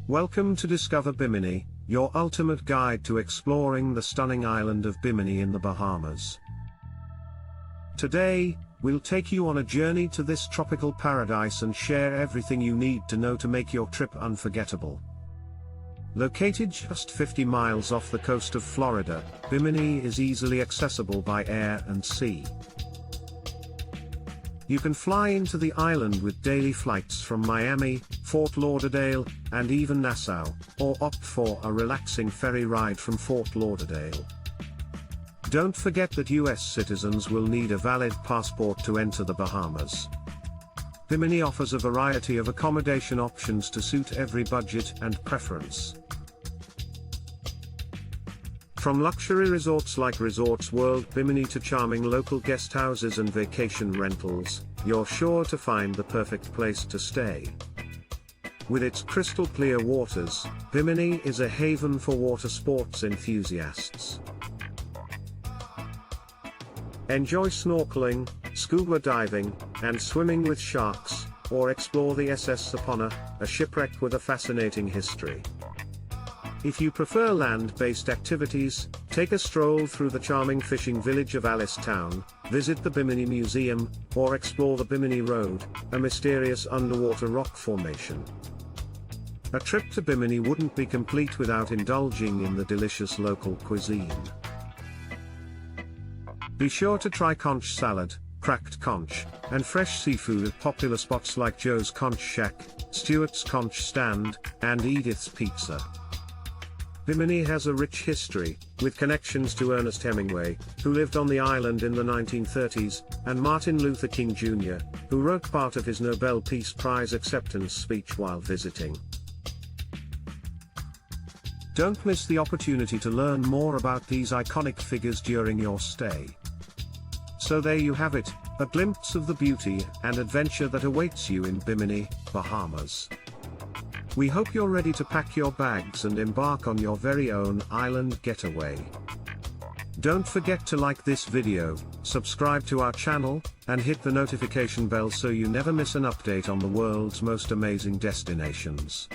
Welcome to Discover Bimini, your ultimate guide to exploring the stunning island of Bimini in the Bahamas. Today, we'll take you on a journey to this tropical paradise and share everything you need to know to make your trip unforgettable. Located just 50 miles off the coast of Florida, Bimini is easily accessible by air and sea. You can fly into the island with daily flights from Miami, Fort Lauderdale, and even Nassau, or opt for a relaxing ferry ride from Fort Lauderdale. Don't forget that US citizens will need a valid passport to enter the Bahamas. Bimini offers a variety of accommodation options to suit every budget and preference. From luxury resorts like Resorts World Bimini to charming local guest houses and vacation rentals, you're sure to find the perfect place to stay. With its crystal clear waters, Bimini is a haven for water sports enthusiasts. Enjoy snorkeling, scuba diving, and swimming with sharks, or explore the SS Sapona, a shipwreck with a fascinating history. If you prefer land-based activities, take a stroll through the charming fishing village of Alice Town, visit the Bimini Museum, or explore the Bimini Road, a mysterious underwater rock formation. A trip to Bimini wouldn't be complete without indulging in the delicious local cuisine. Be sure to try conch salad, cracked conch, and fresh seafood at popular spots like Joe's Conch Shack, Stuart's Conch Stand, and Edith's Pizza. Bimini has a rich history, with connections to Ernest Hemingway, who lived on the island in the 1930s, and Martin Luther King Jr., who wrote part of his Nobel Peace Prize acceptance speech while visiting. Don't miss the opportunity to learn more about these iconic figures during your stay. So there you have it, a glimpse of the beauty and adventure that awaits you in Bimini, Bahamas. We hope you're ready to pack your bags and embark on your very own island getaway. Don't forget to like this video, subscribe to our channel, and hit the notification bell so you never miss an update on the world's most amazing destinations.